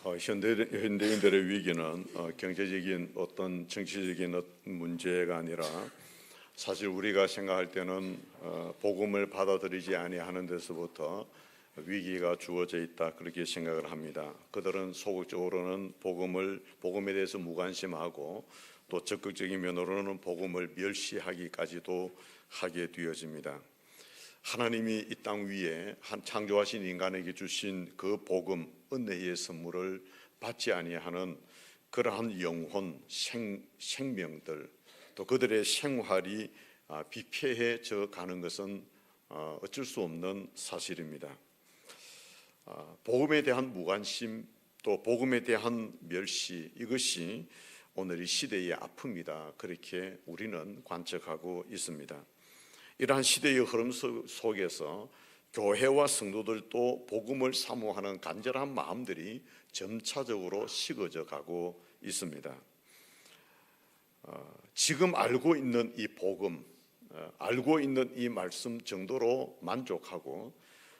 현대인들의 위기는 경제적인 어떤 정치적인 문제가 아니라 사실 우리가 생각할 때는 복음을 받아들이지 아니하는 데서부터 위기가 주어져 있다, 그렇게 생각을 합니다. 그들은 소극적으로는 복음에 대해서 무관심하고 또 적극적인 면으로는 복음을 멸시하기까지도 하게 되어집니다. 하나님이 이 땅 위에 창조하신 인간에게 주신 그 복음, 은혜의 선물을 받지 아니하는 그러한 영혼, 생명들, 또 그들의 생활이 비폐해져 가는 것은 어쩔 수 없는 사실입니다. 복음에 대한 무관심, 또 복음에 대한 멸시, 이것이 오늘 이 시대의 아픔이다, 그렇게 우리는 관측하고 있습니다. 이러한 시대의 흐름 속에서 교회와 성도들도 복음을 사모하는 간절한 마음들이 점차적으로 식어져 가고 있습니다. 지금 알고 있는 이 복음, 알고 있는 이 말씀 정도로 만족하고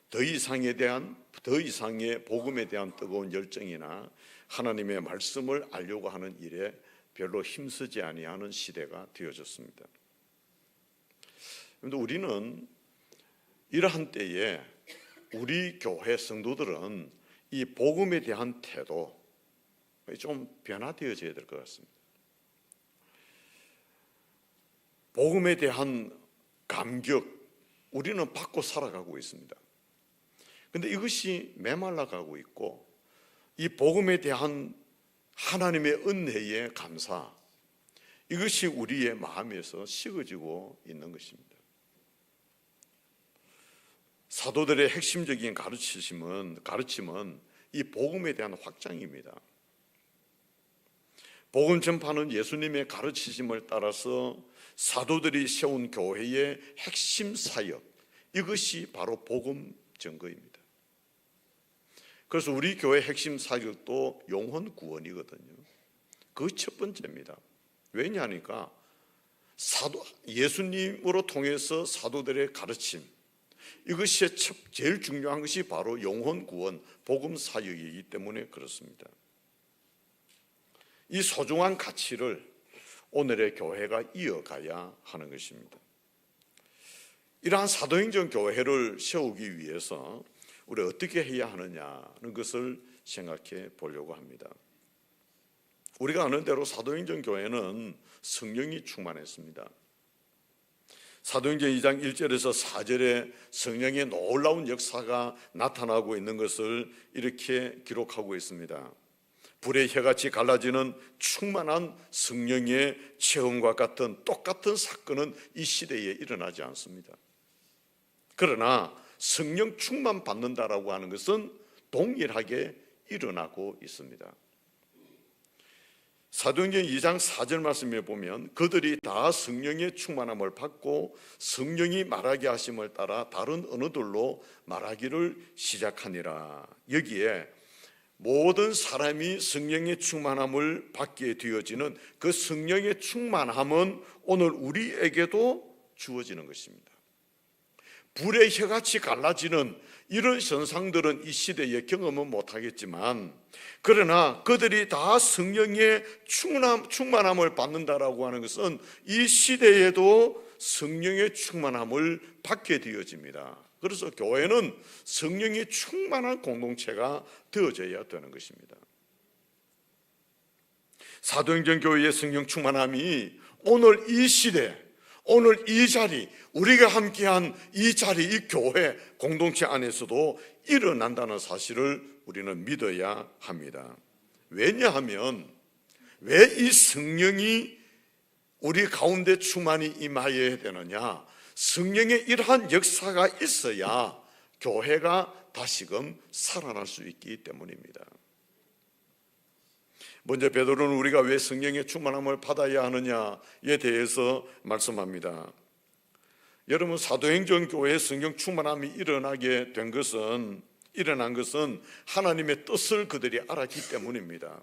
더 이상의 복음에 대한 뜨거운 열정이나 하나님의 말씀을 알려고 하는 일에 별로 힘쓰지 아니하는 시대가 되어졌습니다. 그런데 우리는 이러한 때에 우리 교회 성도들은 이 복음에 대한 태도 좀 변화되어져야 될 것 같습니다. 복음에 대한 감격, 우리는 받고 살아가고 있습니다. 그런데 이것이 메말라가고 있고, 이 복음에 대한 하나님의 은혜의 감사, 이것이 우리의 마음에서 식어지고 있는 것입니다. 사도들의 핵심적인 가르침은 이 복음에 대한 확장입니다. 복음 전파는 예수님의 가르치심을 따라서 사도들이 세운 교회의 핵심 사역, 이것이 바로 복음 증거입니다. 그래서 우리 교회 핵심 사역도 영혼 구원이거든요. 그 첫 번째입니다. 왜냐하니까 예수님으로 통해서 사도들의 가르침, 이것이 제일 중요한 것이 바로 영혼 구원, 복음 사역이기 때문에 그렇습니다. 이 소중한 가치를 오늘의 교회가 이어가야 하는 것입니다. 이러한 사도행전 교회를 세우기 위해서 우리가 어떻게 해야 하느냐는 것을 생각해 보려고 합니다. 우리가 아는 대로 사도행전 교회는 성령이 충만했습니다. 사도행전 2장 1절에서 4절에 성령의 놀라운 역사가 나타나고 있는 것을 이렇게 기록하고 있습니다. 불의 혀같이 갈라지는 충만한 성령의 체험과 같은 똑같은 사건은 이 시대에 일어나지 않습니다. 그러나 성령 충만 받는다라고 하는 것은 동일하게 일어나고 있습니다. 사도행전 2장 4절 말씀에 보면 그들이 다 성령의 충만함을 받고 성령이 말하게 하심을 따라 다른 언어들로 말하기를 시작하니라. 여기에 모든 사람이 성령의 충만함을 받게 되어지는 그 성령의 충만함은 오늘 우리에게도 주어지는 것입니다. 불의 혀같이 갈라지는 이런 현상들은 이 시대에 경험은 못하겠지만, 그러나 그들이 다 성령의 충만함을 받는다라고 하는 것은 이 시대에도 성령의 충만함을 받게 되어집니다. 그래서 교회는 성령이 충만한 공동체가 되어져야 되는 것입니다. 사도행전 교회의 성령 충만함이 오늘 이 시대, 오늘 이 자리, 우리가 함께한 이 자리, 이 교회 공동체 안에서도 일어난다는 사실을 우리는 믿어야 합니다. 왜냐하면 왜 이 성령이 우리 가운데 충만히 임하여야 되느냐? 성령의 이러한 역사가 있어야 교회가 다시금 살아날 수 있기 때문입니다. 먼저 베드로는 우리가 왜 성령의 충만함을 받아야 하느냐에 대해서 말씀합니다. 여러분, 사도행전 교회의 성령 충만함이 일어난 것은 하나님의 뜻을 그들이 알았기 때문입니다.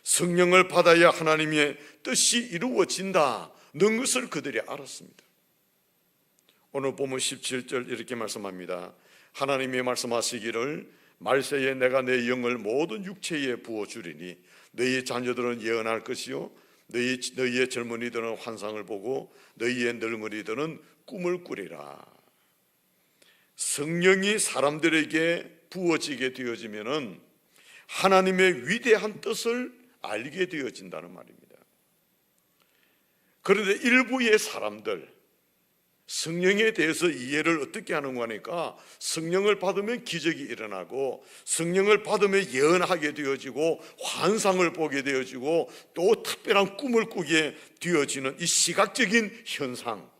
성령을 받아야 하나님의 뜻이 이루어진다는 것을 그들이 알았습니다. 오늘 보면 17절 이렇게 말씀합니다. 하나님이 말씀하시기를 말세에 내가 내 영을 모든 육체에 부어주리니 너희 자녀들은 예언할 것이요 너희의 젊은이들은 환상을 보고 너희의 늙은이들은 꿈을 꾸리라. 성령이 사람들에게 부어지게 되어지면은 하나님의 위대한 뜻을 알게 되어진다는 말입니다. 그런데 일부의 사람들, 성령에 대해서 이해를 어떻게 하는가 하니까 성령을 받으면 기적이 일어나고 성령을 받으면 예언하게 되어지고 환상을 보게 되어지고 또 특별한 꿈을 꾸게 되어지는 이 시각적인 현상,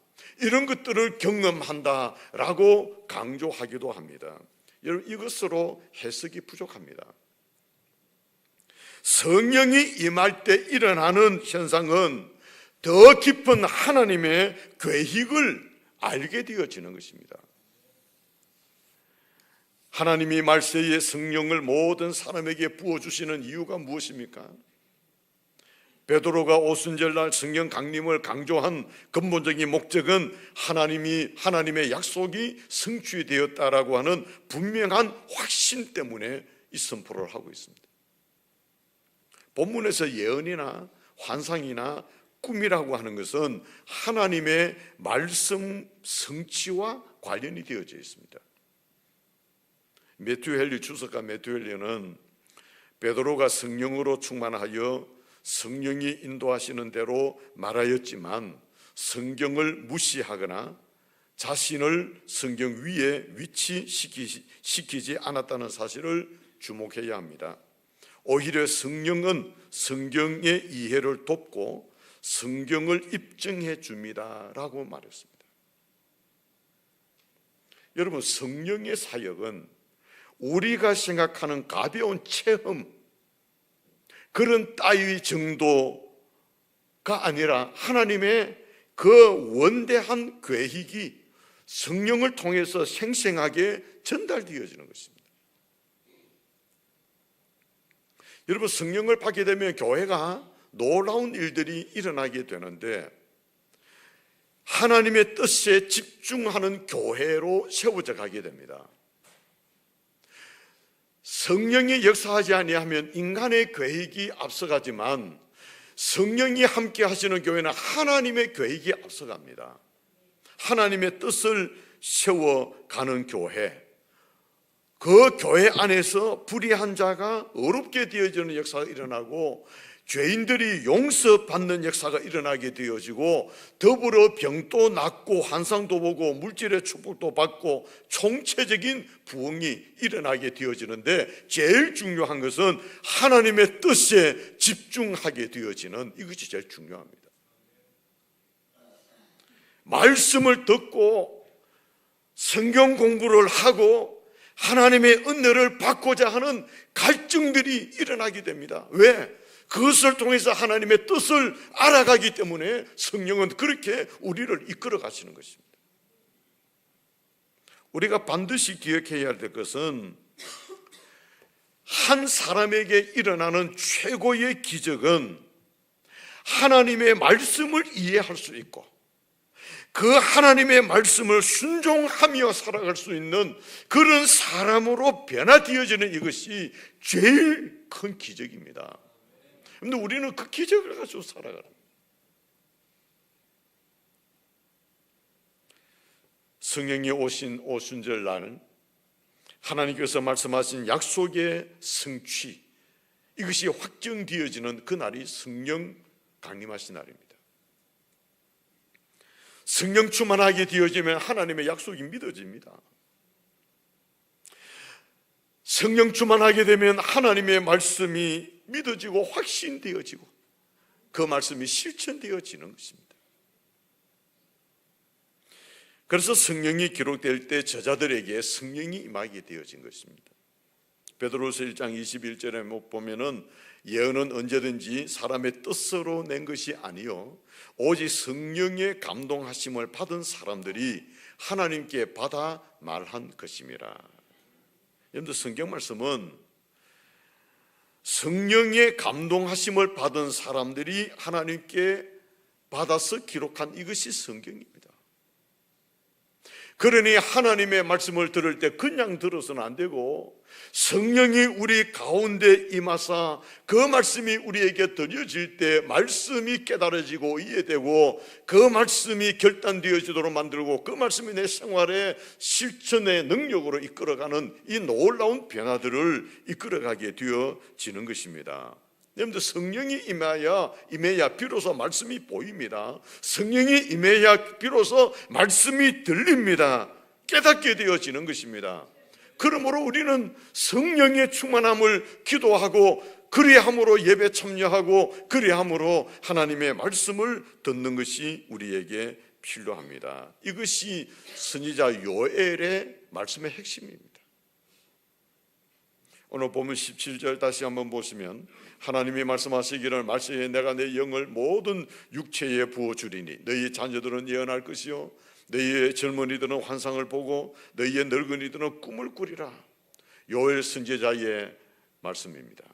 이런 것들을 경험한다라고 강조하기도 합니다. 여러분, 이것으로 해석이 부족합니다. 성령이 임할 때 일어나는 현상은 더 깊은 하나님의 계획을 알게 되어지는 것입니다. 하나님이 말세에 성령을 모든 사람에게 부어주시는 이유가 무엇입니까? 베드로가 오순절날 성령 강림을 강조한 근본적인 목적은 하나님의 약속이 성취되었다라고 하는 분명한 확신 때문에 이 선포를 하고 있습니다. 본문에서 예언이나 환상이나 꿈이라고 하는 것은 하나님의 말씀 성취와 관련이 되어져 있습니다. 매튜 헨리 주석가 매튜 헨리는 베드로가 성령으로 충만하여 성령이 인도하시는 대로 말하였지만 성경을 무시하거나 자신을 성경 위에 위치시키지 않았다는 사실을 주목해야 합니다. 오히려 성령은 성경의 이해를 돕고 성경을 입증해 줍니다 라고 말했습니다. 여러분, 성령의 사역은 우리가 생각하는 가벼운 체험, 그런 따위 정도가 아니라 하나님의 그 원대한 계획이 성령을 통해서 생생하게 전달되어지는 것입니다. 여러분, 성령을 받게 되면 교회가 놀라운 일들이 일어나게 되는데 하나님의 뜻에 집중하는 교회로 세워져 가게 됩니다. 성령이 역사하지 아니하면 인간의 계획이 앞서가지만 성령이 함께 하시는 교회는 하나님의 계획이 앞서갑니다. 하나님의 뜻을 세워가는 교회, 그 교회 안에서 불의한 자가 어렵게 되어지는 역사가 일어나고 죄인들이 용서받는 역사가 일어나게 되어지고 더불어 병도 낫고 환상도 보고 물질의 축복도 받고 총체적인 부흥이 일어나게 되어지는데 제일 중요한 것은 하나님의 뜻에 집중하게 되어지는 이것이 제일 중요합니다. 말씀을 듣고 성경 공부를 하고 하나님의 은혜를 받고자 하는 갈증들이 일어나게 됩니다. 왜? 그것을 통해서 하나님의 뜻을 알아가기 때문에 성령은 그렇게 우리를 이끌어 가시는 것입니다. 우리가 반드시 기억해야 될 것은 한 사람에게 일어나는 최고의 기적은 하나님의 말씀을 이해할 수 있고 그 하나님의 말씀을 순종하며 살아갈 수 있는 그런 사람으로 변화되어지는 이것이 제일 큰 기적입니다. 그런데 우리는 그 기적을 가지고 살아가는 거예요. 성령이 오신 오순절날 하나님께서 말씀하신 약속의 성취, 이것이 확정되어지는 그날이 성령 강림하신 날입니다. 성령 충만하게 되어지면 하나님의 약속이 믿어집니다. 성령 충만하게 되면 하나님의 말씀이 믿어지고 확신되어지고 그 말씀이 실천되어지는 것입니다. 그래서 성령이 기록될 때 저자들에게 성령이 임하게 되어진 것입니다. 베드로서 1장 21절에 보면은 예언은 언제든지 사람의 뜻으로 낸 것이 아니요 오직 성령의 감동하심을 받은 사람들이 하나님께 받아 말한 것임이라. 여러분들, 성경 말씀은 성령의 감동하심을 받은 사람들이 하나님께 받아서 기록한 이것이 성경입니다. 그러니 하나님의 말씀을 들을 때 그냥 들어서는 안 되고 성령이 우리 가운데 임하사 그 말씀이 우리에게 들려질 때 말씀이 깨달아지고 이해되고 그 말씀이 결단되어지도록 만들고 그 말씀이 내 생활에 실천의 능력으로 이끌어가는 이 놀라운 변화들을 이끌어가게 되어지는 것입니다. 여러분들, 성령이 임해야 비로소 말씀이 보입니다. 성령이 임해야 비로소 말씀이 들립니다. 깨닫게 되어지는 것입니다. 그러므로 우리는 성령의 충만함을 기도하고 그리함으로 예배 참여하고 그리함으로 하나님의 말씀을 듣는 것이 우리에게 필요합니다. 이것이 선지자 요엘의 말씀의 핵심입니다. 오늘 보면 17절 다시 한번 보시면 하나님이 말씀하시기를 말씀에 내가 내 영을 모든 육체에 부어주리니 너희 자녀들은 예언할 것이요 너희의 젊은이들은 환상을 보고 너희의 늙은이들은 꿈을 꾸리라. 요엘 선지자의 말씀입니다.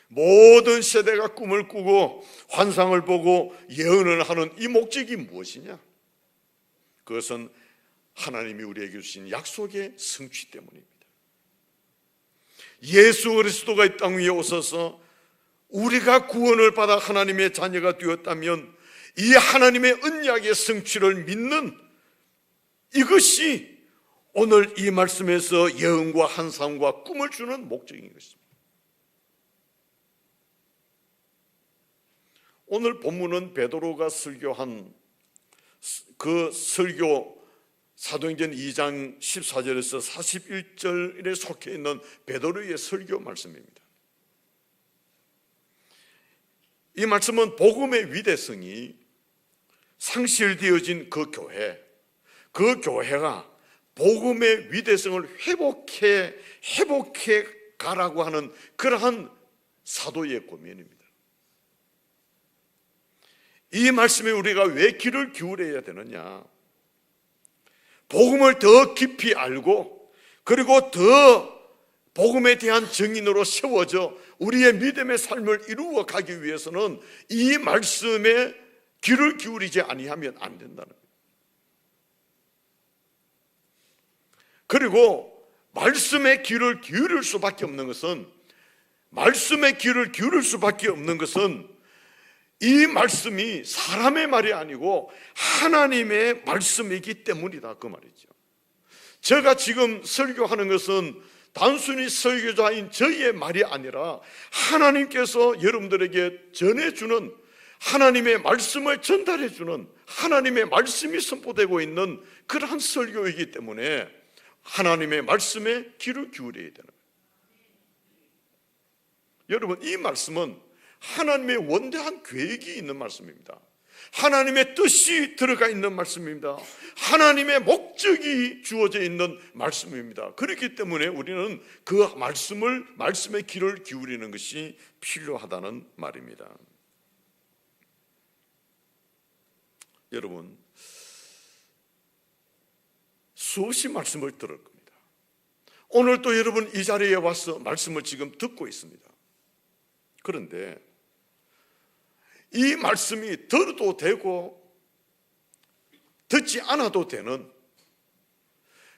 모든 세대가 꿈을 꾸고 환상을 보고 예언을 하는 이 목적이 무엇이냐? 그것은 하나님이 우리에게 주신 약속의 성취 때문입니다. 예수 그리스도가 이 땅 위에 오셔서 우리가 구원을 받아 하나님의 자녀가 되었다면 이 하나님의 언약의 성취를 믿는 이것이 오늘 이 말씀에서 예언과 환상과 꿈을 주는 목적인 것입니다. 오늘 본문은 베드로가 설교한 그 설교 사도행전 2장 14절에서 41절에 속해 있는 베드로의 설교 말씀입니다. 이 말씀은 복음의 위대성이 상실되어진 그 교회가 복음의 위대성을 회복해 가라고 하는 그러한 사도의 고민입니다. 이 말씀에 우리가 왜 귀를 기울여야 되느냐? 복음을 더 깊이 알고 그리고 더 복음에 대한 증인으로 세워져 우리의 믿음의 삶을 이루어 가기 위해서는 이 말씀에 귀를 기울이지 아니하면 안 된다는 거예요. 그리고 말씀에 귀를 기울일 수밖에 없는 것은 이 말씀이 사람의 말이 아니고 하나님의 말씀이기 때문이다, 그 말이죠. 제가 지금 설교하는 것은 단순히 설교자인 저희의 말이 아니라 하나님께서 여러분들에게 전해주는 하나님의 말씀을 전달해주는 하나님의 말씀이 선포되고 있는 그러한 설교이기 때문에 하나님의 말씀에 귀를 기울여야 되는 거예요. 여러분, 이 말씀은 하나님의 원대한 계획이 있는 말씀입니다. 하나님의 뜻이 들어가 있는 말씀입니다. 하나님의 목적이 주어져 있는 말씀입니다. 그렇기 때문에 우리는 그 말씀에 귀를 기울이는 것이 필요하다는 말입니다. 여러분, 수없이 말씀을 들을 겁니다. 오늘 또 여러분 이 자리에 와서 말씀을 지금 듣고 있습니다. 그런데 이 말씀이 들어도 되고 듣지 않아도 되는,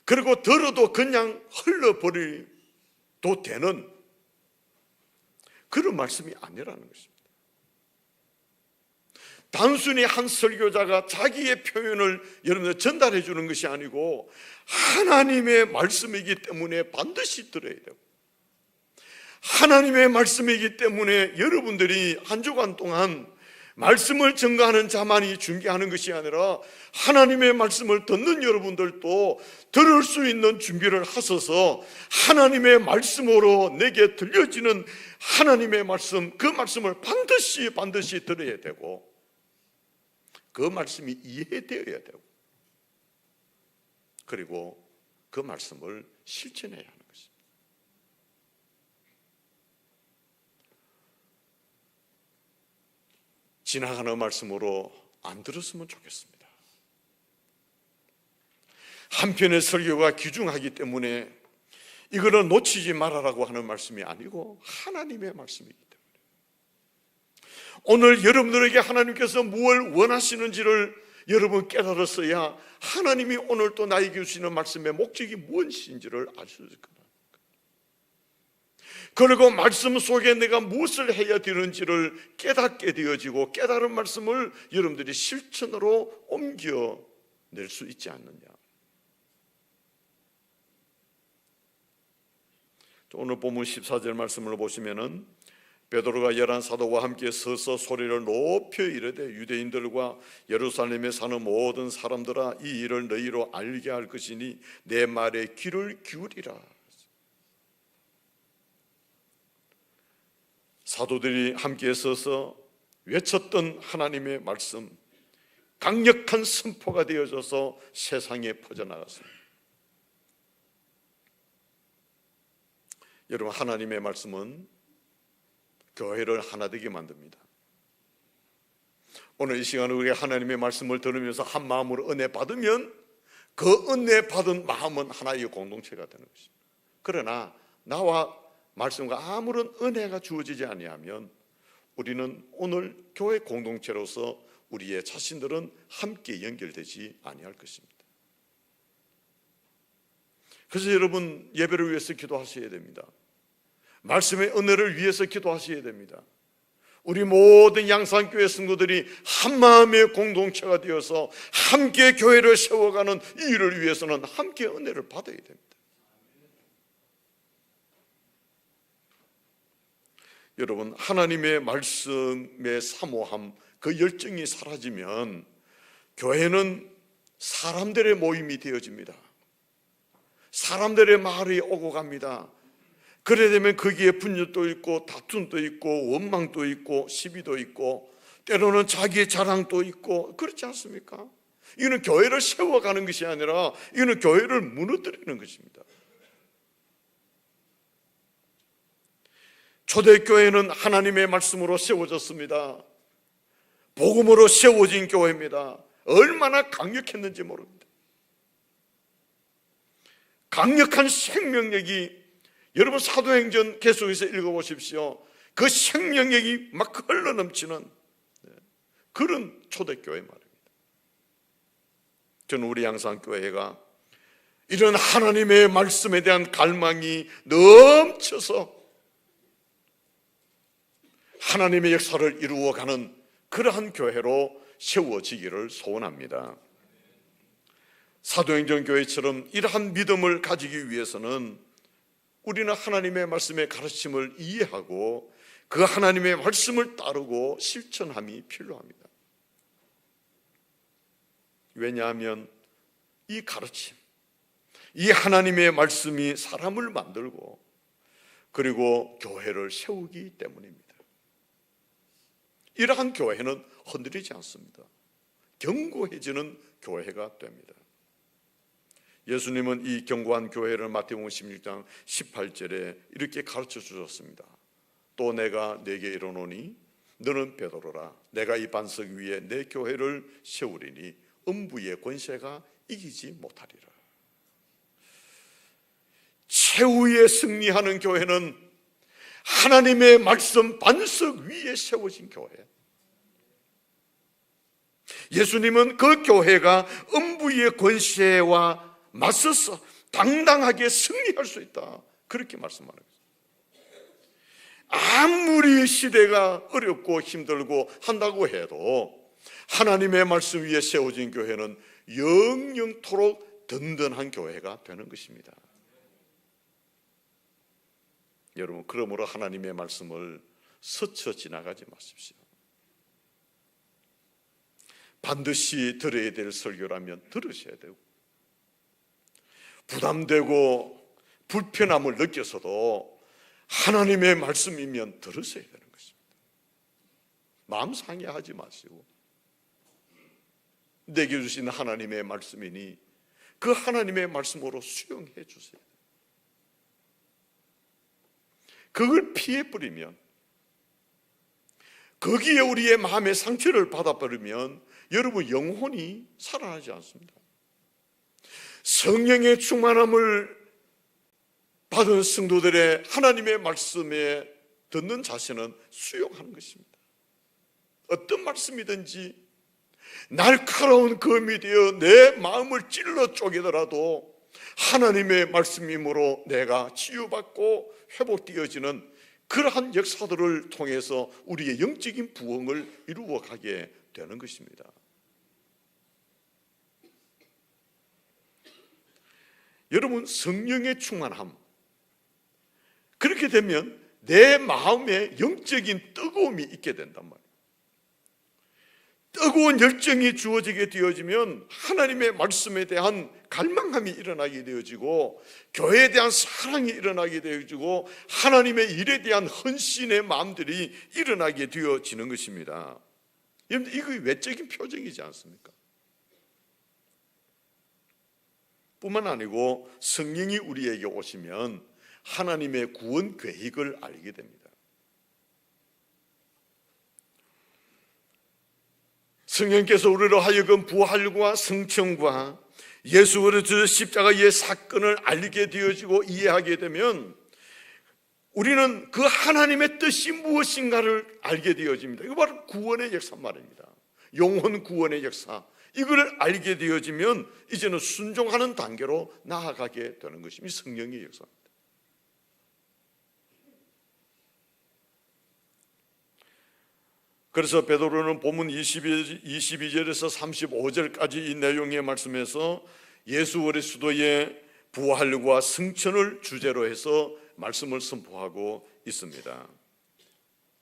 그리고 들어도 그냥 흘러버려도 되는 그런 말씀이 아니라는 것입니다. 단순히 한 설교자가 자기의 표현을 여러분들 전달해 주는 것이 아니고 하나님의 말씀이기 때문에 반드시 들어야 되고, 하나님의 말씀이기 때문에 여러분들이 한 주간 동안 말씀을 증거하는 자만이 준비하는 것이 아니라 하나님의 말씀을 듣는 여러분들도 들을 수 있는 준비를 하셔서 하나님의 말씀으로 내게 들려지는 하나님의 말씀, 그 말씀을 반드시 들어야 되고 그 말씀이 이해되어야 되고 그리고 그 말씀을 실천해야 하는 것입니다. 지나가는 말씀으로 안 들었으면 좋겠습니다. 한편의 설교가 귀중하기 때문에 이거를 놓치지 말아라고 하는 말씀이 아니고 하나님의 말씀이기 때문에 오늘 여러분들에게 하나님께서 무엇을 원하시는지를 여러분 깨달았어야 하나님이 오늘 또 나에게 주시는 말씀의 목적이 무엇인지를 알 수 있을 거다. 그리고 말씀 속에 내가 무엇을 해야 되는지를 깨닫게 되어지고 깨달은 말씀을 여러분들이 실천으로 옮겨낼 수 있지 않느냐. 오늘 본문 14절 말씀을 보시면은 베드로가 열한 사도와 함께 서서 소리를 높여 이르되 유대인들과 예루살렘에 사는 모든 사람들아 이 일을 너희로 알게 할 것이니 내 말에 귀를 기울이라. 사도들이 함께 서서 외쳤던 하나님의 말씀, 강력한 선포가 되어져서 세상에 퍼져나갔습니다. 여러분, 하나님의 말씀은 교회를 하나 되게 만듭니다. 오늘 이 시간에 우리가 하나님의 말씀을 들으면서 한 마음으로 은혜 받으면 그 은혜 받은 마음은 하나의 공동체가 되는 것입니다. 그러나 나와 말씀과 아무런 은혜가 주어지지 아니하면 우리는 오늘 교회 공동체로서 우리의 자신들은 함께 연결되지 아니할 것입니다. 그래서 여러분 예배를 위해서 기도하셔야 됩니다. 말씀의 은혜를 위해서 기도하셔야 됩니다. 우리 모든 양산교회 성도들이 한마음의 공동체가 되어서 함께 교회를 세워가는 이 일을 위해서는 함께 은혜를 받아야 됩니다. 여러분, 하나님의 말씀의 사모함, 그 열정이 사라지면 교회는 사람들의 모임이 되어집니다. 사람들의 말이 오고 갑니다. 그래 되면 거기에 분열도 있고 다툼도 있고 원망도 있고 시비도 있고 때로는 자기의 자랑도 있고 그렇지 않습니까? 이거는 교회를 세워가는 것이 아니라 이거는 교회를 무너뜨리는 것입니다. 초대교회는 하나님의 말씀으로 세워졌습니다. 복음으로 세워진 교회입니다. 얼마나 강력했는지 모릅니다. 강력한 생명력이, 여러분 사도행전 계속해서 읽어보십시오. 그 생명력이 막 흘러넘치는 그런 초대교회 말입니다. 저는 우리 양산교회가 이런 하나님의 말씀에 대한 갈망이 넘쳐서 하나님의 역사를 이루어가는 그러한 교회로 세워지기를 소원합니다. 사도행전 교회처럼 이러한 믿음을 가지기 위해서는 우리는 하나님의 말씀의 가르침을 이해하고 그 하나님의 말씀을 따르고 실천함이 필요합니다. 왜냐하면 이 가르침, 이 하나님의 말씀이 사람을 만들고 그리고 교회를 세우기 때문입니다. 이러한 교회는 흔들리지 않습니다. 견고해지는 교회가 됩니다. 예수님은 이 견고한 교회를 마태복음 16장 18절에 이렇게 가르쳐 주셨습니다. 또 내가 네게 이르노니 너는 베드로라. 내가 이 반석 위에 내 교회를 세우리니 음부의 권세가 이기지 못하리라. 최후에 승리하는 교회는 하나님의 말씀 반석 위에 세워진 교회. 예수님은 그 교회가 음부의 권세와 맞서서 당당하게 승리할 수 있다, 그렇게 말씀하는 거예요. 아무리 시대가 어렵고 힘들고 한다고 해도 하나님의 말씀 위에 세워진 교회는 영영토록 든든한 교회가 되는 것입니다. 여러분, 그러므로 하나님의 말씀을 스쳐 지나가지 마십시오. 반드시 들어야 될 설교라면 들으셔야 되고, 부담되고 불편함을 느껴서도 하나님의 말씀이면 들으셔야 되는 것입니다. 마음 상해하지 마시고, 내게 주신 하나님의 말씀이니 그 하나님의 말씀으로 수용해 주세요. 그걸 피해버리면, 거기에 우리의 마음의 상처를 받아버리면 여러분 영혼이 살아나지 않습니다. 성령의 충만함을 받은 성도들의 하나님의 말씀에 듣는 자세는 수용하는 것입니다. 어떤 말씀이든지 날카로운 검이 되어 내 마음을 찔러 쪼개더라도 하나님의 말씀이므로 내가 치유받고 회복되어지는 그러한 역사들을 통해서 우리의 영적인 부흥을 이루어가게 되는 것입니다. 여러분, 성령의 충만함, 그렇게 되면 내 마음에 영적인 뜨거움이 있게 된단 말이에요. 뜨거운 열정이 주어지게 되어지면 하나님의 말씀에 대한 갈망함이 일어나게 되어지고, 교회에 대한 사랑이 일어나게 되어지고, 하나님의 일에 대한 헌신의 마음들이 일어나게 되어지는 것입니다. 여러분, 이거 외적인 표정이지 않습니까? 뿐만 아니고 성령이 우리에게 오시면 하나님의 구원 계획을 알게 됩니다. 성령께서 우리로 하여금 부활과 승천과 예수 그리스도의 십자가의 사건을 알게 되어지고 이해하게 되면 우리는 그 하나님의 뜻이 무엇인가를 알게 되어집니다. 이거 바로 구원의 역사 말입니다. 영혼 구원의 역사, 이걸 알게 되어지면 이제는 순종하는 단계로 나아가게 되는 것입니다. 성령의 역사입니다. 그래서 베드로는 본문 22절에서 35절까지 이 내용의 말씀에서 예수 그리스도의 부활과 승천을 주제로 해서 말씀을 선포하고 있습니다.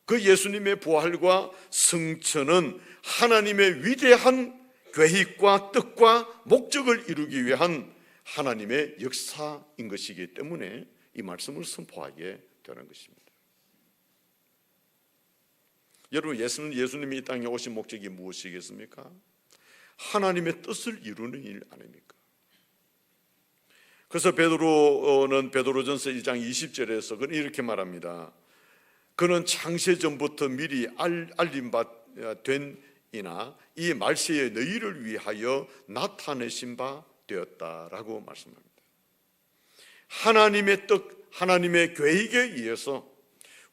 그 예수님의 부활과 승천은 하나님의 위대한 계획과 뜻과 목적을 이루기 위한 하나님의 역사인 것이기 때문에 이 말씀을 선포하게 되는 것입니다. 여러분, 예수님이 이 땅에 오신 목적이 무엇이겠습니까? 하나님의 뜻을 이루는 일 아닙니까? 그래서 베드로는 베드로전서 2장 20절에서 그는 이렇게 말합니다. 그는 창세 전부터 미리 알림 바 된 이나 이 말세에 너희를 위하여 나타내신 바 되었다라고 말씀합니다. 하나님의 뜻, 하나님의 계획에 의해서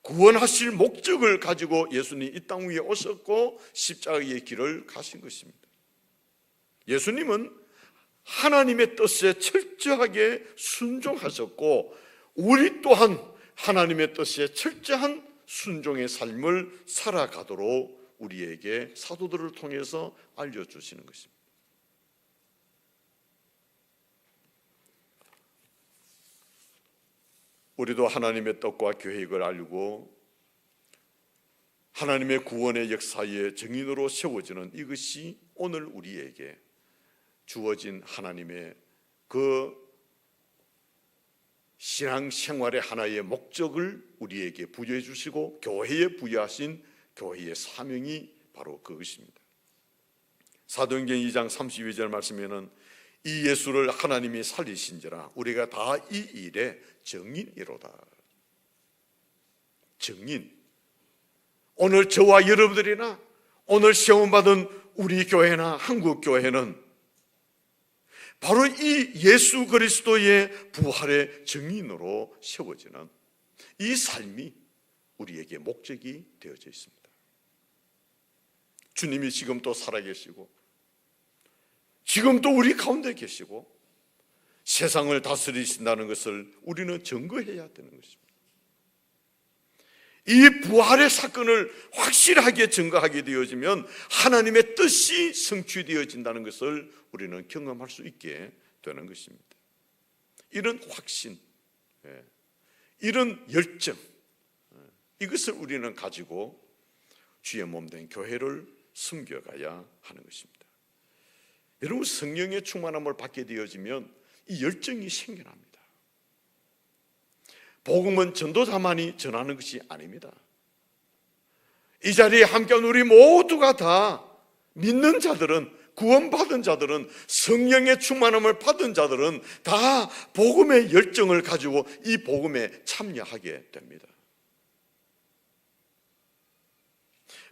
구원하실 목적을 가지고 예수님이 이 땅 위에 오셨고 십자가의 길을 가신 것입니다. 예수님은 하나님의 뜻에 철저하게 순종하셨고 우리 또한 하나님의 뜻에 철저한 순종의 삶을 살아가도록 우리에게 사도들을 통해서 알려주시는 것입니다. 우리도 하나님의 뜻과 계획을 알고 하나님의 구원의 역사의 증인으로 세워지는 이것이 오늘 우리에게 주어진 하나님의 그 신앙생활의 하나의 목적을 우리에게 부여해 주시고 교회에 부여하신 교회의 사명이 바로 그것입니다. 사도행전 2장 32절 말씀에는 이 예수를 하나님이 살리신지라 우리가 다 이 일의 증인이로다. 증인. 오늘 저와 여러분들이나 오늘 시험받은 우리 교회나 한국 교회는 바로 이 예수 그리스도의 부활의 증인으로 세워지는 이 삶이 우리에게 목적이 되어져 있습니다. 주님이 지금도 살아계시고 지금도 우리 가운데 계시고 세상을 다스리신다는 것을 우리는 증거해야 되는 것입니다. 이 부활의 사건을 확실하게 증거하게 되어지면 하나님의 뜻이 성취되어진다는 것을 우리는 경험할 수 있게 되는 것입니다. 이런 확신, 이런 열정, 이것을 우리는 가지고 주의 몸된 교회를 섬겨가야 하는 것입니다. 여러분, 성령의 충만함을 받게 되어지면 이 열정이 생겨납니다. 복음은 전도자만이 전하는 것이 아닙니다. 이 자리에 함께한 우리 모두가 다 믿는 자들은, 구원받은 자들은, 성령의 충만함을 받은 자들은 다 복음의 열정을 가지고 이 복음에 참여하게 됩니다.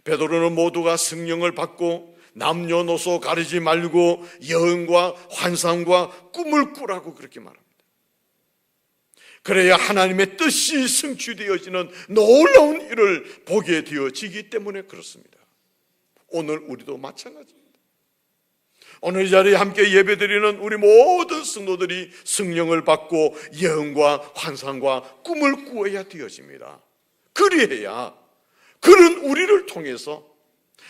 베드로는 모두가 성령을 받고 남녀노소 가리지 말고 여흥과 환상과 꿈을 꾸라고 그렇게 말합니다. 그래야 하나님의 뜻이 성취되어지는 놀라운 일을 보게 되어지기 때문에 그렇습니다. 오늘 우리도 마찬가지입니다. 오늘 이 자리에 함께 예배드리는 우리 모든 성도들이 성령을 받고 예언과 환상과 꿈을 꾸어야 되어집니다. 그리해야 그런 우리를 통해서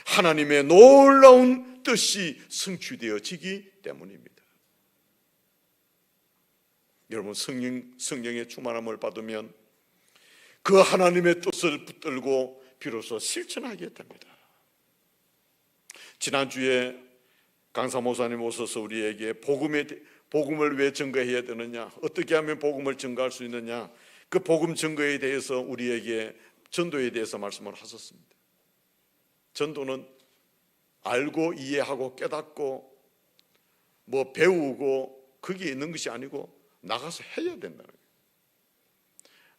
하나님의 놀라운 뜻이 성취되어지기 때문입니다. 여러분, 성령의 충만함을 받으면 그 하나님의 뜻을 붙들고 비로소 실천하게 됩니다. 지난주에 강사 목사님 오셔서 우리에게 복음을 왜 증거해야 되느냐, 어떻게 하면 복음을 증거할 수 있느냐, 그 복음 증거에 대해서 우리에게 전도에 대해서 말씀을 하셨습니다. 전도는 알고 이해하고 깨닫고 뭐 배우고 그게 있는 것이 아니고 나가서 해야 된다는 거예요.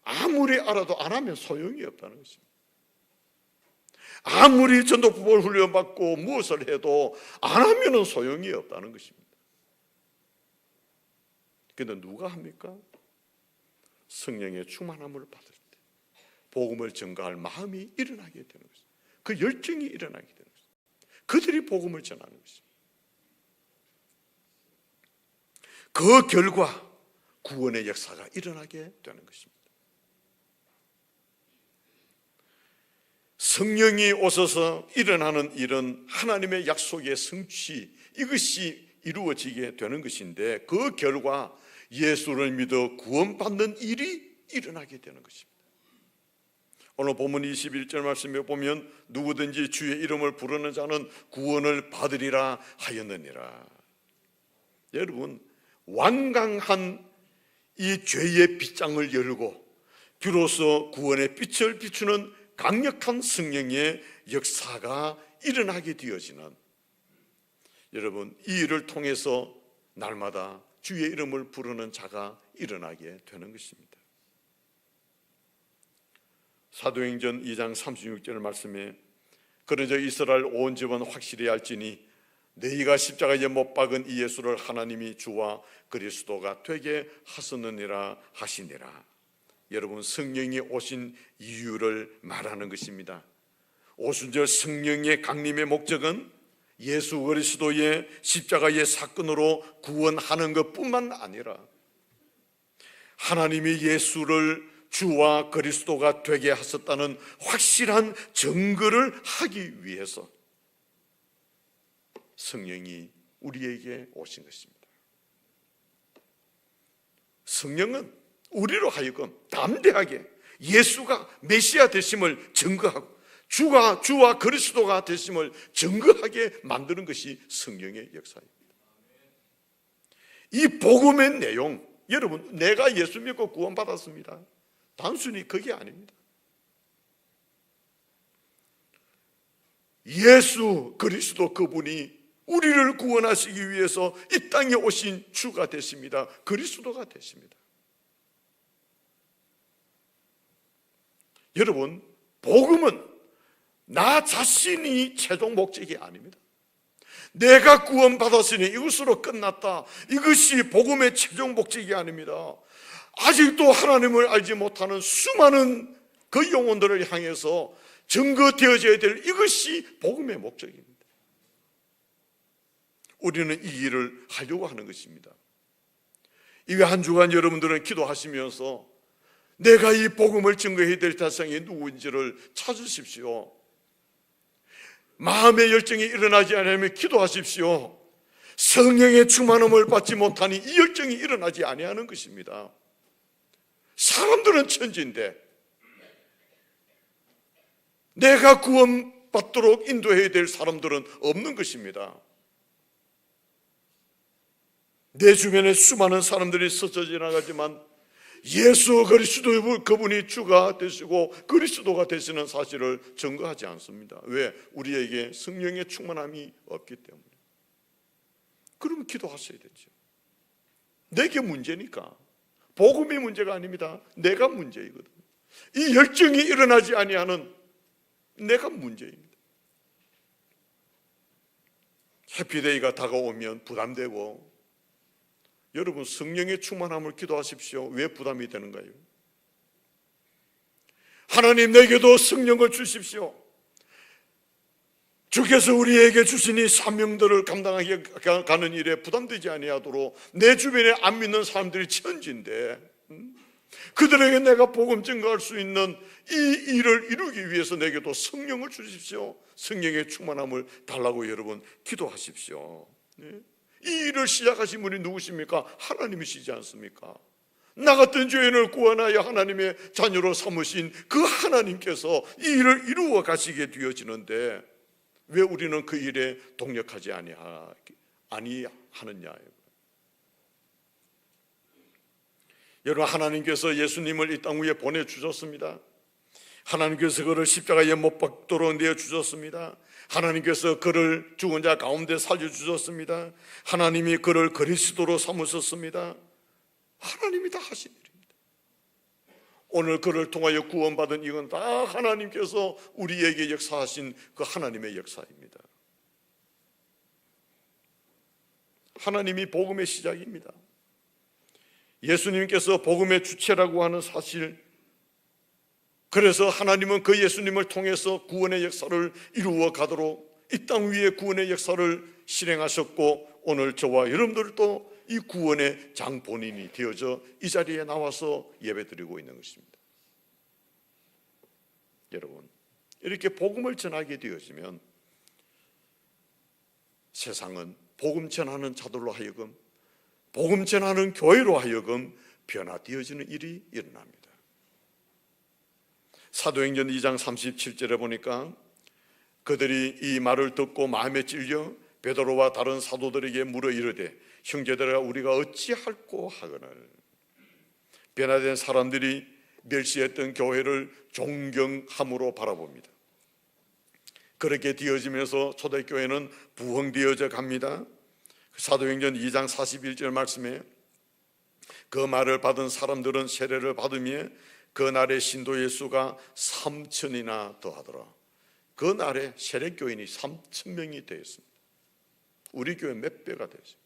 아무리 알아도 안 하면 소용이 없다는 것입니다. 아무리 전도법을 훈련받고 무엇을 해도 안 하면 소용이 없다는 것입니다. 그런데 누가 합니까? 성령의 충만함을 받을 때 복음을 전가할 마음이 일어나게 되는 것입니다. 그 열정이 일어나게 되는 것입니다. 그들이 복음을 전하는 것입니다. 그 결과 구원의 역사가 일어나게 되는 것입니다. 성령이 오셔서 일어나는 일은 하나님의 약속의 성취, 이것이 이루어지게 되는 것인데 그 결과 예수를 믿어 구원받는 일이 일어나게 되는 것입니다. 오늘 본문 21절 말씀에 보면 누구든지 주의 이름을 부르는 자는 구원을 받으리라 하였느니라. 여러분, 완강한 이 죄의 빗장을 열고 비로소 구원의 빛을 비추는 강력한 성령의 역사가 일어나게 되어지는, 여러분, 이 일을 통해서 날마다 주의 이름을 부르는 자가 일어나게 되는 것입니다. 사도행전 2장 36절 말씀에 그러저 이스라엘 온 집은 확실히 알지니 너희가 십자가에 못 박은 이 예수를 하나님이 주와 그리스도가 되게 하셨느니라 하시니라. 여러분, 성령이 오신 이유를 말하는 것입니다. 오순절 성령의 강림의 목적은 예수 그리스도의 십자가의 사건으로 구원하는 것뿐만 아니라 하나님이 예수를 주와 그리스도가 되게 하셨다는 확실한 증거를 하기 위해서 성령이 우리에게 오신 것입니다. 성령은 우리로 하여금 담대하게 예수가 메시아 되심을 증거하고 주와 그리스도가 되심을 증거하게 만드는 것이 성령의 역사입니다. 이 복음의 내용, 여러분, 내가 예수 믿고 구원받았습니다, 단순히 그게 아닙니다. 예수 그리스도 그분이 우리를 구원하시기 위해서 이 땅에 오신 주가 되십니다. 그리스도가 되십니다. 여러분, 복음은 나 자신이 최종 목적이 아닙니다. 내가 구원받았으니 이것으로 끝났다, 이것이 복음의 최종 목적이 아닙니다. 아직도 하나님을 알지 못하는 수많은 그 영혼들을 향해서 증거되어져야 될 이것이 복음의 목적입니다. 우리는 이 일을 하려고 하는 것입니다. 이거 한 주간 여러분들은 기도하시면서 내가 이 복음을 증거해야 될 대상이 누구인지를 찾으십시오. 마음의 열정이 일어나지 않으면 기도하십시오. 성령의 충만함을 받지 못하니 이 열정이 일어나지 아니하는 것입니다. 사람들은 천지인데 내가 구원받도록 인도해야 될 사람들은 없는 것입니다. 내 주변에 수많은 사람들이 스쳐 지나가지만 예수 그리스도 그분이 주가 되시고 그리스도가 되시는 사실을 증거하지 않습니다. 왜? 우리에게 성령의 충만함이 없기 때문에. 그러면 기도하셔야 되죠. 내게 문제니까. 복음이 문제가 아닙니다. 내가 문제이거든요. 이 열정이 일어나지 아니하는 내가 문제입니다. 해피데이가 다가오면 부담되고, 여러분, 성령의 충만함을 기도하십시오. 왜 부담이 되는가요? 하나님, 내게도 성령을 주십시오. 주께서 우리에게 주신 이 사명들을 감당하게 가는 일에 부담되지 아니하도록 내 주변에 안 믿는 사람들이 천지인데 그들에게 내가 복음 증거할 수 있는 이 일을 이루기 위해서 내게도 성령을 주십시오. 성령의 충만함을 달라고 여러분 기도하십시오. 이 일을 시작하신 분이 누구십니까? 하나님이시지 않습니까? 나 같은 죄인을 구원하여 하나님의 자녀로 삼으신 그 하나님께서 이 일을 이루어 가시게 되어지는데 왜 우리는 그 일에 동력하지 아니하느냐? 여러분, 하나님께서 예수님을 이 땅 위에 보내주셨습니다. 하나님께서 그를 십자가에 못 박도록 내어주셨습니다. 하나님께서 그를 죽은 자 가운데 살려주셨습니다. 하나님이 그를 그리스도로 삼으셨습니다. 하나님이 다 하신 일입니다. 오늘 그를 통하여 구원받은 이건 다 하나님께서 우리에게 역사하신 그 하나님의 역사입니다. 하나님이 복음의 시작입니다. 예수님께서 복음의 주체라고 하는 사실, 그래서 하나님은 그 예수님을 통해서 구원의 역사를 이루어 가도록 이 땅 위에 구원의 역사를 실행하셨고, 오늘 저와 여러분들도 이 구원의 장본인이 되어져 이 자리에 나와서 예배드리고 있는 것입니다. 여러분, 이렇게 복음을 전하게 되어지면 세상은 복음 전하는 자들로 하여금, 복음 전하는 교회로 하여금 변화되어지는 일이 일어납니다. 사도행전 2장 37절에 보니까 그들이 이 말을 듣고 마음에 찔려 베드로와 다른 사도들에게 물어 이르되 형제들아 우리가 어찌할꼬 하거늘. 변화된 사람들이 멸시했던 교회를 존경함으로 바라봅니다. 그렇게 되어지면서 초대교회는 부흥되어져 갑니다. 사도행전 2장 41절 말씀에 그 말을 받은 사람들은 세례를 받으며 그 날에 신도의 수가 3,000이나 더하더라. 그 날에 세례교인이 3,000명이 되었습니다. 우리 교회 몇 배가 되죠.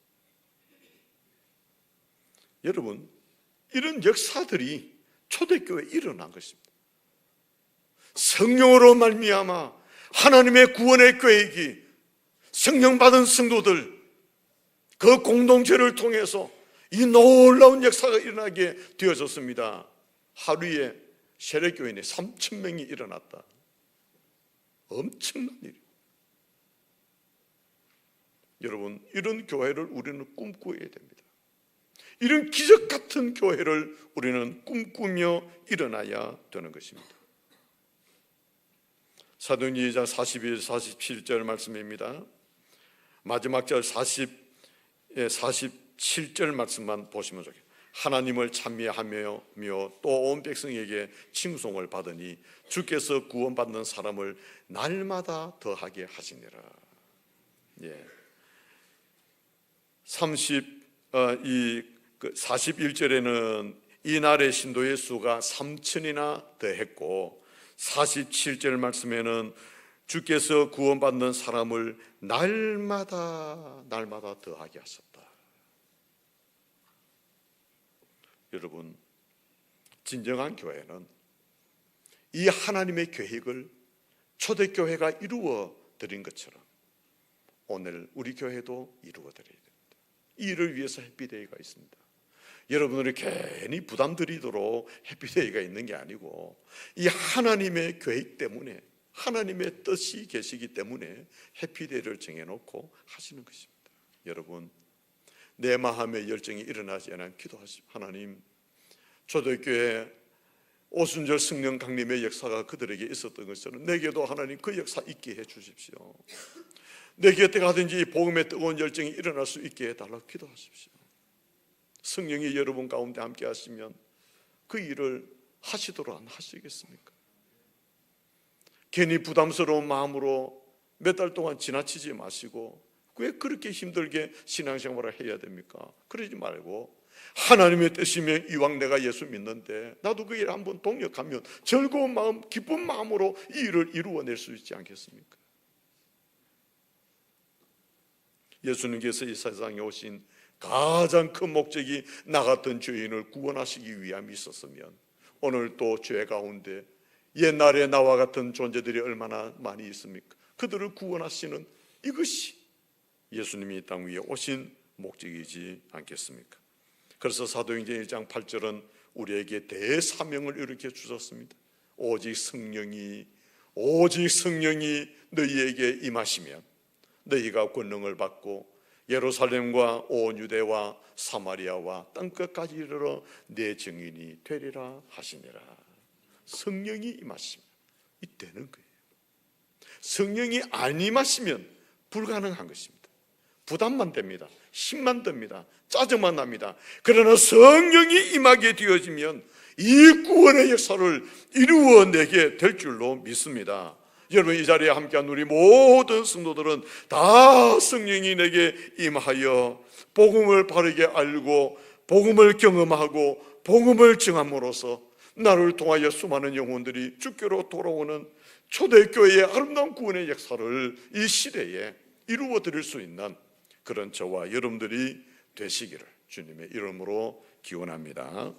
여러분, 이런 역사들이 초대교회에 일어난 것입니다. 성령으로 말미암아 하나님의 구원의 계획이 성령 받은 성도들 그 공동체를 통해서 이 놀라운 역사가 일어나게 되어졌습니다. 하루에 세례교인이 3,000명이 일어났다. 엄청난 일이에요. 여러분, 이런 교회를 우리는 꿈꾸어야 됩니다. 이런 기적 같은 교회를 우리는 꿈꾸며 일어나야 되는 것입니다. 사도행전 2장 42, 47절 말씀입니다. 마지막 절 47절 말씀만 보시면 좋겠습니다. 하나님을 찬미하며 또 온 백성에게 칭송을 받으니 주께서 구원받는 사람을 날마다 더하게 하시니라. 41절에는 이날의 신도의 수가 3,000이나 더했고 47절 말씀에는 주께서 구원받는 사람을 날마다 더하게 하셨다. 여러분, 진정한 교회는 이 하나님의 계획을 초대교회가 이루어 드린 것처럼 오늘 우리 교회도 이루어 드려야 됩니다. 이 일을 위해서 해피데이가 있습니다. 여러분들이 괜히 부담드리도록 해피데이가 있는 게 아니고 이 하나님의 계획 때문에 하나님의 뜻이 계시기 때문에 해피데이를 정해놓고 하시는 것입니다. 여러분, 내 마음의 열정이 일어나지 않으면 기도하십시오. 하나님, 초대교회 오순절 성령 강림의 역사가 그들에게 있었던 것처럼 내게도 하나님 그 역사 있게 해주십시오. 내 곁에 가든지 복음의 뜨거운 열정이 일어날 수 있게 해달라고 기도하십시오. 성령이 여러분 가운데 함께 하시면 그 일을 하시도록 안 하시겠습니까? 괜히 부담스러운 마음으로 몇 달 동안 지나치지 마시고 왜 그렇게 힘들게 신앙생활을 해야 됩니까? 그러지 말고 하나님의 뜻이면 이왕 내가 예수 믿는데 나도 그 일에 한번 동력하면 즐거운 마음, 기쁜 마음으로 이 일을 이루어낼 수 있지 않겠습니까? 예수님께서 이 세상에 오신 가장 큰 목적이 나 같은 죄인을 구원하시기 위함이 있었으면 오늘 또 죄 가운데 옛날에 나와 같은 존재들이 얼마나 많이 있습니까? 그들을 구원하시는 이것이 예수님이 이 땅 위에 오신 목적이지 않겠습니까? 그래서 사도행전 1장 8절은 우리에게 대사명을 이렇게 주셨습니다. 오직 성령이 너희에게 임하시면 너희가 권능을 받고 예루살렘과 온 유대와 사마리아와 땅끝까지 이르러 내 증인이 되리라 하시니라. 성령이 임하시면 이때는 거예요. 성령이 안 임하시면 불가능한 것입니다. 부담만 됩니다. 힘만 듭니다. 짜증만 납니다. 그러나 성령이 임하게 되어지면 이 구원의 역사를 이루어내게 될 줄로 믿습니다. 여러분, 이 자리에 함께한 우리 모든 성도들은 다 성령이 내게 임하여 복음을 바르게 알고 복음을 경험하고 복음을 증함으로써 나를 통하여 수많은 영혼들이 주께로 돌아오는 초대교회의 아름다운 구원의 역사를 이 시대에 이루어 드릴 수 있는 그런 저와 여러분들이 되시기를 주님의 이름으로 기원합니다.